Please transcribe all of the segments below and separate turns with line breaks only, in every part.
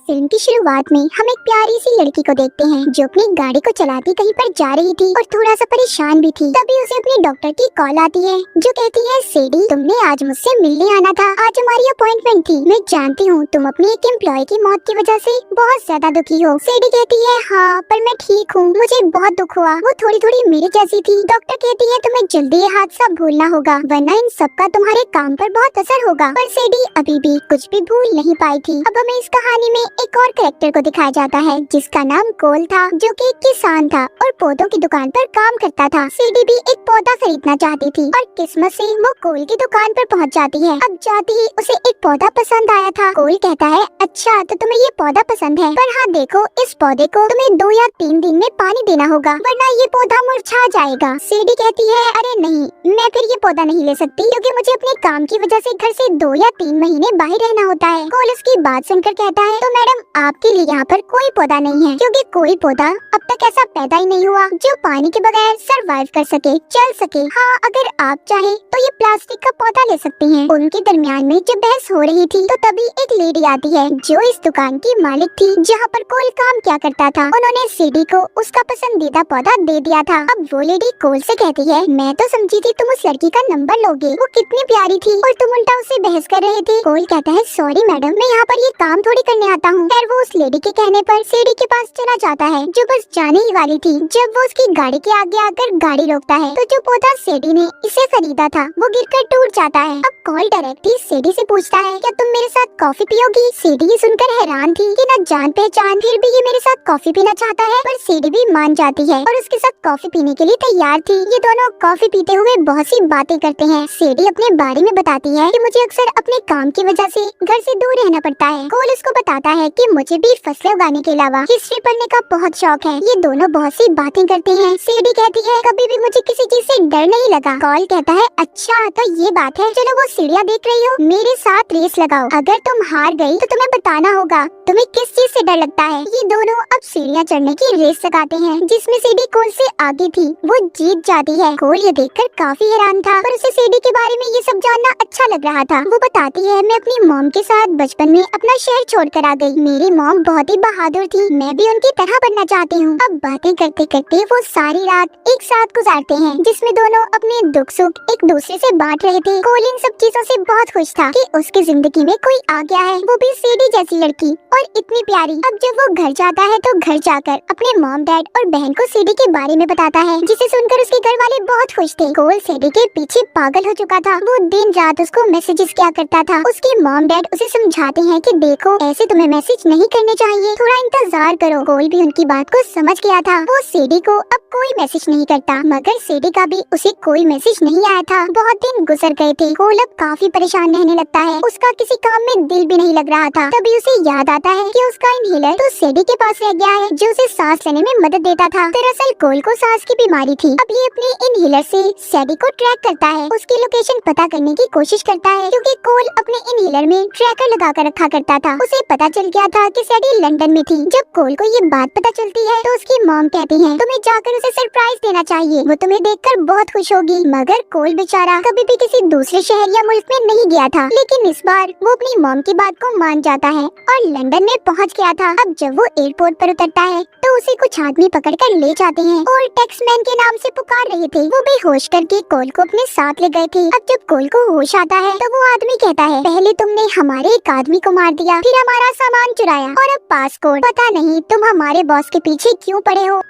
Film की शुरुआत में हम एक प्यारी सी लड़की को देखते हैं जो अपनी गाड़ी को चलाती कहीं पर जा रही थी और थोड़ा सा परेशान भी थी। तभी उसे अपने डॉक्टर की कॉल आती है जो कहती है, सेडी तुमने आज मुझसे मिलने आना था, आज हमारी अपॉइंटमेंट थी। मैं जानती हूँ तुम अपनी एक एम्प्लॉय की मौत की वजह से बहुत ज्यादा दुखी हो। सेडी कहती है, हाँ पर मैं ठीक हूँ, मुझे बहुत दुख हुआ, वो थोड़ी थोड़ी मेरे जैसी थी। डॉक्टर कहती है, तुम्हें जल्दी ये हादसा भूलना होगा वरना इन सबका तुम्हारे काम पर बहुत असर होगा। पर सेडी अभी भी कुछ भी भूल नहीं पाई थी। अब हमें इस कहानी में एक और कैरेक्टर को दिखाया जाता है जिसका नाम कोल था, जो कि एक किसान था और पौधों की दुकान पर काम करता था। सीडी भी एक पौधा खरीदना चाहती थी और किस्मत से वो कोल की दुकान पर पहुंच जाती है। अब जाती ही उसे एक पौधा पसंद आया था। कोल कहता है, अच्छा तो तुम्हें ये पौधा पसंद है, पर हाँ देखो इस पौधे को तुम्हें 2 या 3 दिन में पानी देना होगा वरना ये पौधा मुरझा जाएगा। सीडी कहती है, अरे नहीं, मैं फिर ये पौधा नहीं ले सकती क्योंकि मुझे अपने काम की वजह से घर से 2 या 3 महीने बाहर रहना होता है। कोल उसकी बात सुनकर कहता है, तो मैडम आपके लिए यहाँ पर कोई पौधा नहीं है क्योंकि कोई पौधा अब तक ऐसा पैदा ही नहीं हुआ जो पानी के बगैर सरवाइव कर सके, चल सके। हाँ अगर आप चाहे तो ये प्लास्टिक का पौधा ले सकते हैं। उनके दरमियान में जब बहस हो रही थी तो तभी एक लेडी आती है जो इस दुकान की मालिक थी जहाँ पर कोल काम किया करता था। उन्होंने सीडी को उसका पसंदीदा पौधा दे दिया था। अब वो लेडी कोल से कहती है, मैं तो समझी थी तुम उस लड़की का नंबर लोगे, वो कितनी प्यारी थी और तुम उल्टा उससे बहस कर रहे थे। कोल कहता है, सॉरी मैडम, मैं यहाँ पर ये काम थोड़ी करने आता हूँ। फिर वो उस लेडी के कहने पर सीडी के पास चला जाता है जो बस जाने ही वाली थी। जब वो उसकी गाड़ी के आगे आकर गाड़ी रोकता है तो जो पौधा सीडी ने इसे खरीदा था वो गिरकर टूट जाता है। अब कोल डायरेक्ट ही सीडी से पूछता है, क्या तुम मेरे साथ कॉफी पियोगी? सीडी ये सुनकर हैरान थी कि न जान पहचान फिर भी ये मेरे साथ कॉफी पीना चाहता है। पर सीडी भी मान जाती है और उसके साथ कॉफी पीने के लिए तैयार थी। ये दोनों कॉफी पीते हुए बहुत सी बातें करते हैं। सीडी अपने बारे में बताती है कि मुझे अक्सर अपने काम की वजह से घर से दूर रहना पड़ता है। कोल उसको बताता है कि मुझे भी फसलें उगाने के अलावा हिस्ट्री पढ़ने का बहुत शौक है। ये दोनों बहुत सी बातें करते हैं। सीडी कहती है, कभी भी मुझे किसी चीज से डर नहीं लगा। कोल कहता है, अच्छा तो ये बात है, चलो वो सीढ़ियाँ देख रही हो, मेरे साथ रेस लगाओ। अगर तुम हार गई तो तुम्हें बताना होगा तुम्हें किस चीज से डर लगता है। ये दोनों अब सीढ़ियाँ चढ़ने की रेस लगाते हैं जिसमें सीडी कोल से आगे थी, वो जीत जाती है। कोल ये देखकर काफी हैरान था पर उसे सीडी के बारे में ये सब जानना अच्छा लग रहा था। वो बताती है, मैं अपनी मॉम के साथ बचपन में अपना शहर छोड़कर आ गई। मेरी मॉम बहुत ही बहादुर थी, मैं भी उनकी तरह बनना चाहती हूँ। अब बातें करते करते वो सारी रात एक साथ गुजारते हैं जिसमें दोनों अपने दुख सुख एक दूसरे से बांट रहे थे। कोल इन सब चीजों से बहुत खुश था कि उसकी जिंदगी में कोई आ गया है, वो भी सीडी जैसी लड़की और इतनी प्यारी। अब जब वो घर जाता है तो घर जाकर अपने मॉम डैड और बहन को सीडी के बारे में बताता है जिसे सुनकर उसके घर वाले बहुत खुश थे। कोल सीडी के पीछे पागल हो चुका था, वो दिन रात उसको मैसेजेस किया करता था। उसके मॉम डैड उसे समझाते हैं कि देखो ऐसे तुम्हें मैसेज नहीं करने चाहिए, थोड़ा इंतजार करो। कोल भी उनकी बात को समझ गया था। वो सीडी को अब कोई मैसेज नहीं करता मगर सीडी का भी उसे कोई मैसेज नहीं आया था। बहुत दिन गुजर गए थे। कोल अब काफी परेशान रहने लगता है, उसका किसी काम में दिल भी नहीं लग रहा था। तभी उसे याद आता है कि उसका इनहेलर तो सीडी के पास रह गया है जो उसे सांस लेने में मदद देता था। दरअसल कोल को सांस की बीमारी थी। अब ये अपने इनहेलर से सीडी को ट्रैक करता है, उसकी लोकेशन पता करने की कोशिश करता है क्योंकि कोल अपने इनहेलर में ट्रैकर लगा कर रखा करता था। उसे पता चल गया था कि सीडी लंदन में थी। जब कोल को ये बात पता चलती है तो उसकी मॉम कहती है, तुम्हें जाकर उसे सरप्राइज देना चाहिए, वो तुम्हें देखकर बहुत खुश होगी। मगर कोल बेचारा कभी भी किसी दूसरे शहर या मुल्क में नहीं गया था, लेकिन इस बार वो अपनी मॉम की बात को मान जाता है और लंदन में पहुंच गया था। अब जब वो एयरपोर्ट पर उतरता है तो उसे कुछ आदमी पकड़कर ले जाते हैं और टैक्समैन के नाम से पुकार रहे थे। वो बेहोश करके कोल को अपने साथ ले गए थे। अब जब कोल को होश आता है तो वो आदमी कहता है, पहले तुमने हमारे एक आदमी को मार दिया, फिर हमारा सामान चुराया और अब पासपोर्ट, पता नहीं तुम हमारे बॉस के पीछे क्यों पड़े हो।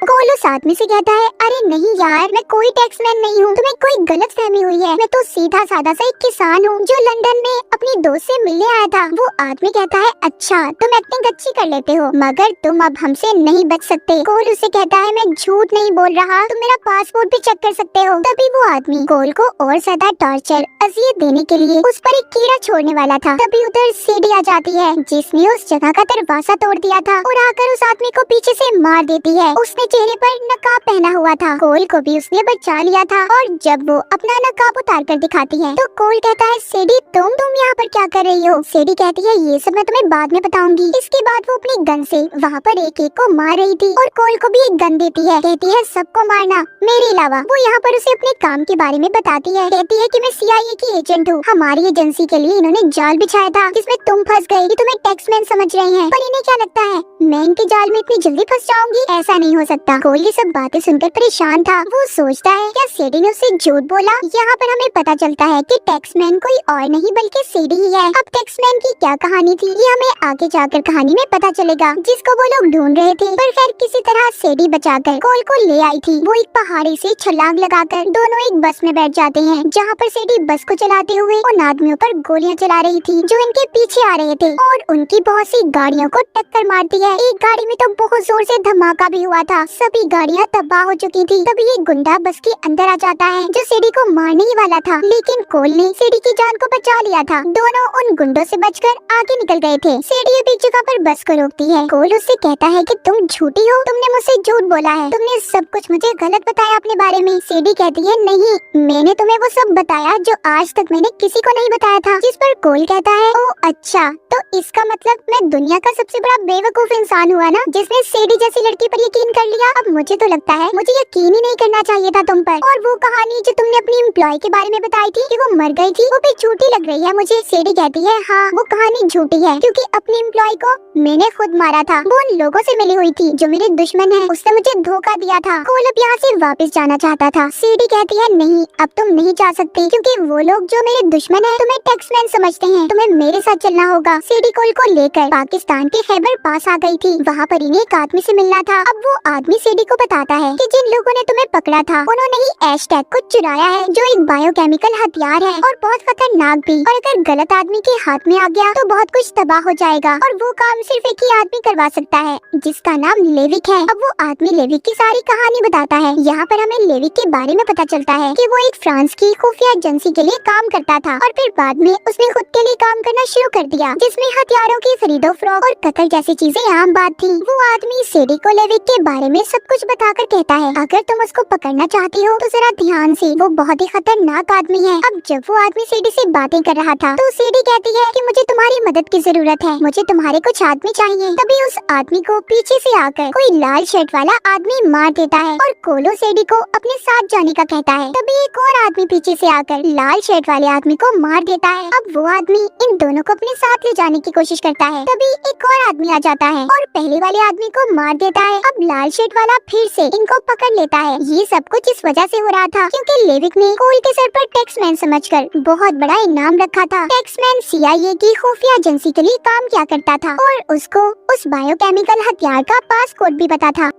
कोल उस आदमी से कहता है, अरे नहीं यार, मैं कोई टैक्समैन नहीं हूँ, तुम्हें कोई गलत फहमी हुई है, मैं तो सीधा साधा सा एक किसान हूँ जो लंदन में अपनी दोस्त से मिलने आया था। वो आदमी कहता है, अच्छा तुम एक्टिंग अच्छी कर लेते हो मगर तुम अब हमसे नहीं बच सकते। कोल उसे कहता है, मैं झूठ नहीं बोल रहा, तुम मेरा पासपोर्ट भी चेक कर सकते हो। तभी वो आदमी कोल को और ज्यादा टॉर्चर अजियत देने के लिए उस पर एक कीड़ा छोड़ने वाला था। तभी उधर सीडी आ जाती है जिसने उस जगह का दरवाजा तोड़ दिया था और आकर उस आदमी को पीछे से मार देती है। उसने चेहरे पर नकाब पहना हुआ था। कोल को भी उसने बचा लिया था और जब वो अपना नकाब उतार कर दिखाती है तो कोल कहता है सेडी तुम यहाँ पर क्या कर रही हो। सेडी कहती है ये सब मैं तुम्हें बाद में बताऊंगी। इसके बाद वो अपनी गन से वहाँ पर एक एक को मार रही थी और कोल को भी एक गन देती है। कहती है सबको मारना मेरे अलावा। वो यहाँ पर उसे अपने काम के बारे में बताती है। कहती है कि मैं CIA की एजेंट हूँ। हमारी एजेंसी के लिए इन्होंने जाल बिछाया था जिसमें तुम फंस गए कि तुम्हें टैक्समैन समझ रहे हैं, पर इन्हें क्या लगता है मैं इनके जाल में इतनी जल्दी फंस जाऊंगी। ऐसा नहीं हो सकता। कोल ये सब बातें सुनकर परेशान था। वो सोचता है क्या सेडी ने उससे झूठ बोला। यहाँ पर हमें पता चलता है कि टैक्समैन कोई और नहीं बल्कि सेडी ही है। अब टैक्समैन की क्या कहानी थी ये हमें आगे जाकर कहानी में पता चलेगा, जिसको वो लोग ढूंढ रहे थे। पर खैर किसी तरह सेडी बचाकर कोल को ले आई थी। वो एक पहाड़ी से छलांग लगाकर दोनों एक बस में बैठ जाते हैं, जहाँ पर सेडी बस को चलाते हुए उन आदमियों पर गोलियां चला रही थी जो इनके पीछे आ रहे थे और उनकी बहुत सी गाड़ियों को टक्कर मारती है। एक गाड़ी में तो बहुत जोर से धमाका भी हुआ था। सभी गाड़ियाँ तबाह हो चुकी थी। तभी एक गुंडा बस के अंदर आ जाता है जो सेडी को मारने ही वाला था, लेकिन कोल ने सेडी की जान को बचा लिया था। दोनों उन गुंडों से बचकर आगे निकल गए थे। सेडी एक जगह पर बस को रोकती है। कोल उससे कहता है कि तुम झूठी हो, तुमने मुझसे झूठ बोला है, तुमने सब कुछ मुझे गलत बताया अपने बारे में। सेडी कहती है नहीं, मैंने तुम्हें वो सब बताया जो आज तक मैंने किसी को नहीं बताया था। जिस पर कोल कहता है ओ अच्छा, तो इसका मतलब मैं दुनिया का सबसे बड़ा बेवकूफ इंसान हुआ ना, जिसने सेडी जैसी लड़की पर यकीन कर लिया। अब मुझे तो लगता है मुझे यकीन ही नहीं करना चाहिए था तुम पर। और वो कहानी जो तुमने अपनी एम्प्लॉय के बारे में बताई थी कि वो मर गई थी, वो भी झूठी लग रही है मुझे। सेडी कहती है हाँ वो कहानी झूठी है क्योंकि अपनी एम्प्लॉय को मैंने खुद मारा था। वो उन लोगों से मिली हुई थी जो मेरे दुश्मन है, उसने मुझे धोखा दिया था। कोल अब यहाँ से वापस जाना चाहता था। सेडी कहती है नहीं, अब तुम नहीं जा सकते क्योंकि वो लोग जो मेरे दुश्मन है तुम्हें टैक्समैन समझते हैं, तुम्हें मेरे साथ चलना होगा। सेडी कोल को लेकर पाकिस्तान के खैबर पास आ गई थी। वहाँ पर इन्हें एक आदमी से मिलना था। अब वो आदमी सेडी को बताता है कि जिन लोगों ने तुम्हें पकड़ा था उन्होंने ही एशटैग को चुराया है जो एक बायोकेमिकल हथियार है और बहुत खतरनाक भी, और अगर गलत आदमी के हाथ में आ गया तो बहुत कुछ तबाह हो जाएगा। और वो काम सिर्फ एक ही आदमी करवा सकता है जिसका नाम लेविक है। अब वो आदमी लेविक की सारी कहानी बताता है। यहाँ पर हमें लेविक के बारे में पता चलता है कि वो एक फ्रांस की खुफिया एजेंसी के लिए काम करता था और फिर बाद में उसने खुद के लिए काम करना शुरू कर दिया, जिसमें हथियारों की खरीदो फरोख्त और कत्ल जैसी चीजें आम बात थी। वो आदमी सेडी को लेविक के बारे में सब कुछ बताकर कहता है अगर तुम उसको पकड़ना चाहती हो तो जरा ध्यान से, वो बहुत ही खतरनाक आदमी है। अब जब वो आदमी सेडी से बातें कर रहा था तो सेडी कहती है कि मुझे तुम्हारी मदद की जरूरत है, मुझे तुम्हारे कुछ आदमी चाहिए। तभी उस आदमी को पीछे से आकर कोई लाल शर्ट वाला आदमी मार देता है और कोलो सेडी को अपने साथ जाने का कहता है। तभी एक और आदमी पीछे से आकर लाल शर्ट वाले आदमी को मार देता है। अब वो आदमी इन दोनों को अपने साथ ले जाने की कोशिश करता है। तभी एक और आदमी आ जाता है और पहले वाले आदमी को मार देता है। अब लाल शर्ट वाला फिर से इनको पकड़ लेता है। ये सब कुछ इस वजह से हो रहा था क्योंकि लेविक ने कोल के सर पर टैक्समैन समझकर बहुत बड़ा इनाम रखा था। टैक्समैन CIA की खुफिया एजेंसी के लिए काम किया करता था और उसको उस बायोकेमिकल हथियार का पासकोड भी पता था।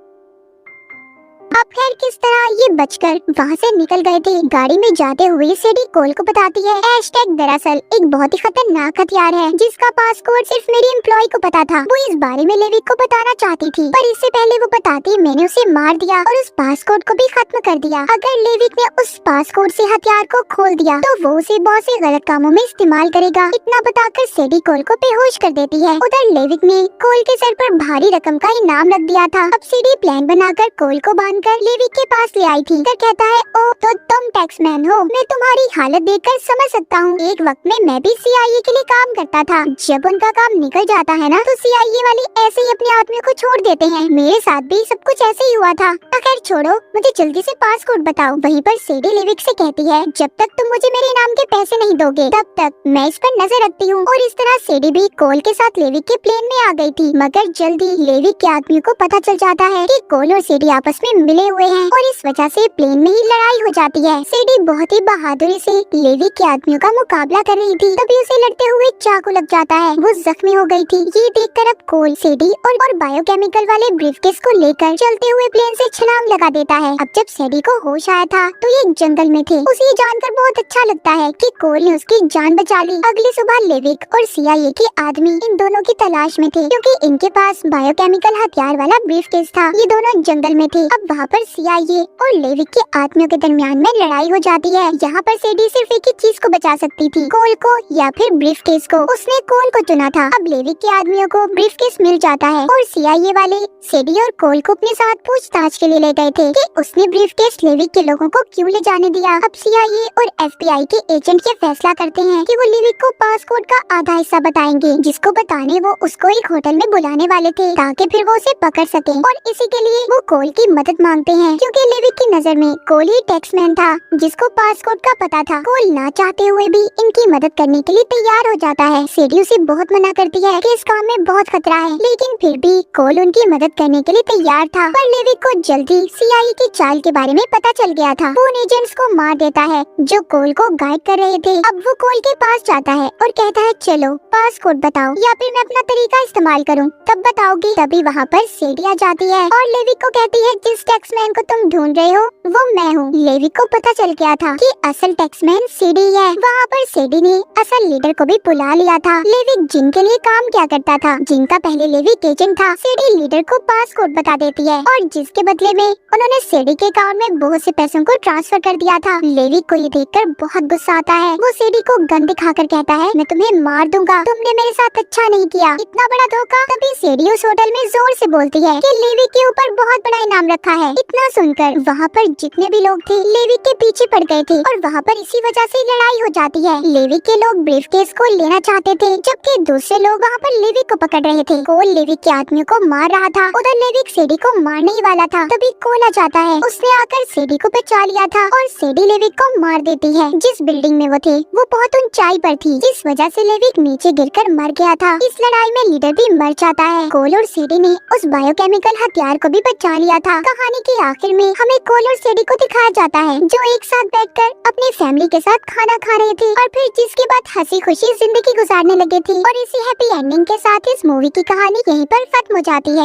अब खैर किस तरह ये बचकर वहाँ से निकल गए थे। गाड़ी में जाते हुए सेडी कोल को बताती है एशटैग दरअसल एक बहुत ही खतरनाक हथियार है जिसका पासकोड सिर्फ मेरी एम्प्लॉय को पता था। वो इस बारे में लेविक को बताना चाहती थी, पर इससे पहले वो बताती मैंने उसे मार दिया और उस पासकोड को भी खत्म कर दिया। अगर लेविक ने उस पासकोड से हथियार को खोल दिया तो वो उसे बहुत से गलत कामों में इस्तेमाल करेगा। इतना बताकर सेडी कोल को बेहोश कर देती है। उधर लेविक ने कोल के सर पर भारी रकम का इनाम रख दिया था। अब सेडी प्लान बनाकर कोल को बांध कर लेविक के पास ले आई थी। कर कहता है ओ तो तुम टैक्समैन हो, मैं तुम्हारी हालत देखकर समझ सकता हूँ। एक वक्त में मैं भी CIA के लिए काम करता था। जब उनका काम निकल जाता है ना तो CIA वाले ऐसे ही अपने आदमी को छोड़ देते हैं। मेरे साथ भी सब कुछ ऐसे ही हुआ था। खैर छोड़ो, मुझे जल्दी से पासकोड बताओ। वहीं पर सेडी लेविक से कहती है जब तक तुम मुझे मेरे इनाम के पैसे नहीं दोगे तब तक मैं इस पर नजर रखती हूँ। और इस तरह सेडी भी कोल के साथ लेविक के प्लेन में आ गई थी। मगर जल्दी लेविक के आदमी को पता चल जाता है कि कोल और सेडी आपस में मिले हुए हैं और इस वजह से प्लेन में ही लड़ाई हो जाती है। सेडी बहुत ही बहादुरी से लेविक के आदमियों का मुकाबला कर रही थी, तभी उसे लड़ते हुए चाकू लग जाता है। वो जख्मी हो गई थी। ये देखकर अब कोल सेडी और बायोकेमिकल वाले ब्रीफकेस को लेकर चलते हुए प्लेन से छलांग लगा देता है। अब जब सेडी को होश आया था तो ये जंगल में थे। उसे जानकर बहुत अच्छा लगता है कि कोल ने उसकी जान बचा ली। अगली सुबह लेविक और CIA के आदमी इन दोनों की तलाश में थे क्योंकि इनके पास बायोकेमिकल हथियार वाला ब्रीफकेस था। ये दोनों जंगल में थे। अब वहाँ पर CIA और लेविक के आदमियों के दरमियान में लड़ाई हो जाती है। यहाँ पर सेडी सिर्फ एक ही चीज को बचा सकती थी, कोल को या फिर ब्रीफकेस को। उसने कोल को चुना था। अब लेविक के आदमियों को ब्रीफकेस मिल जाता है और CIA वाले सेडी और कोल को अपने साथ पूछताछ के लिए ले गए थे कि उसने ब्रीफकेस लेविक के लोगों को क्यों ले जाने दिया। अब CIA और FBI के एजेंट ये फैसला करते हैं कि वो लेविक को पासपोर्ट का आधा हिस्सा बताएंगे, जिसको बताने वो उसको एक होटल में बुलाने वाले थे ताकि फिर वो उसे पकड़ सके। और इसी के लिए वो कोल की मदद मांगते हैं, क्योंकि लेविक की नजर में कोल ही टैक्समैन था जिसको पासपोर्ट का पता था। कोल ना चाहते हुए भी इनकी मदद करने के लिए तैयार हो जाता है। सेडी उसे बहुत मना करती है कि इस काम में बहुत खतरा है, लेकिन फिर भी कोल उनकी मदद करने के लिए तैयार था। पर लेविक को जल्दी CIA की चाल के बारे में पता चल गया था। वो उन एजेंट्स को मार देता है जो कोल को गाइड कर रहे थे। अब वो कोल के पास जाता है और कहता है चलो पासपोर्ट बताओ या फिर मैं अपना तरीका इस्तेमाल करूं, तब बताओगी। तभी वहाँ पर सेडी आ जाती है और लेविक को कहती है जिस टैक्समैन को तुम ढूंढ रहे हो वो मैं हूँ। लेविक को पता चल गया था कि असल टैक्समैन सेडी है। वहाँ पर सेडी ने असल लीडर को भी बुला लिया था। लेविक जिन के लिए काम क्या करता था, जिनका पहले लेविक एजेंट था, सेडी लीडर को पासपोर्ट बता देती है और जिसके बदले में उन्होंने सेडी के अकाउंट में बहुत से पैसों को ट्रांसफर कर दिया था। लेविक को ये देखकर बहुत गुस्सा आता है। वो सेडी को गन दिखाकर कहता है मैं तुम्हें मार दूंगा, तुमने मेरे साथ अच्छा नहीं किया, इतना बड़ा धोखा। तभी सेडी उस होटल में जोर से बोलती है कि लेविक के ऊपर बहुत बड़ा इनाम रखा है। इतना सुनकर वहाँ पर जितने भी लोग थे लेविक के पीछे पड़ गए थे और वहाँ पर इसी वजह से लड़ाई हो जाती है। लेविक के लोग ब्रीफकेस को लेना चाहते थे, जबकि दूसरे लोग वहाँ पर लेविक को पकड़ रहे थे। कोल लेविक के आदमियों को मार रहा था, उधर लेविक सेडी को मारने ही वाला था। तभी कोल आ जाता है, उसने आकर सेडी को बचा लिया था और सेडी लेविक को मार देती है। जिस बिल्डिंग में वो थे वो बहुत ऊंचाई पर थी, जिस वजह से लेविक नीचे गिरकर मर गया था। इस लड़ाई में लीडर भी मर जाता है। कोल और सेडी ने उस बायोकेमिकल हथियार को भी बचा लिया था। कहानी के आखिर में हमें कोल और सेडी को दिखाया जाता है जो एक साथ बैठकर अपनी फैमिली के साथ खाना खा रहे थे और फिर जिसके बाद हंसी खुशी जिंदगी गुजारने लगे थे। और इसी हैप्पी एंडिंग के साथ इस मूवी की कहानी यहीं पर खत्म हो जाती है।